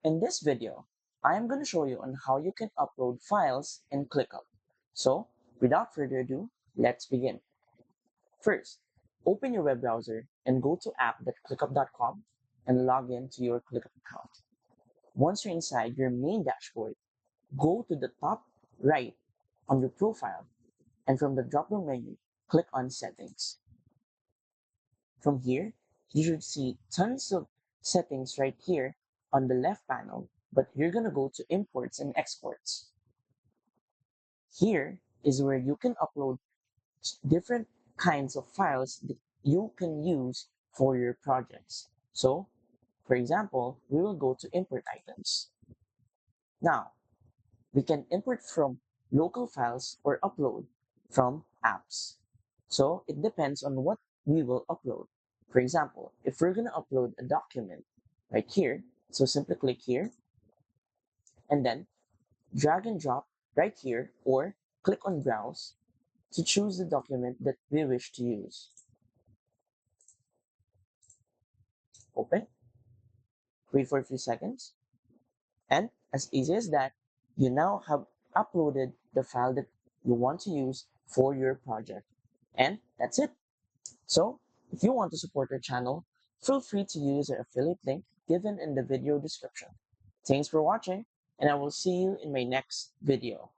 In this video, I am going to show you on how you can upload files in ClickUp. So, without further ado, let's begin. First, open your web browser and go to app.clickup.com and log in to your ClickUp account. Once you're inside your main dashboard, go to the top right on your profile and from the drop-down menu, click on Settings. From here, you should see tons of settings right here on the left panel, but you're going to go to Imports and Exports. Here is where you can upload different kinds of files that you can use for your projects. So, for example, we will go to Import Items. Now, we can import from local files or upload from apps. So it depends on what we will upload. For example, if we're going to upload a document right here, so simply click here and then drag and drop right here or click on Browse to choose the document that we wish to use. Open, wait for a few seconds, and as easy as that, you now have uploaded the file that you want to use for your project. And that's it. So, if you want to support our channel, feel free to use our affiliate link given in the video description. Thanks for watching, and I will see you in my next video.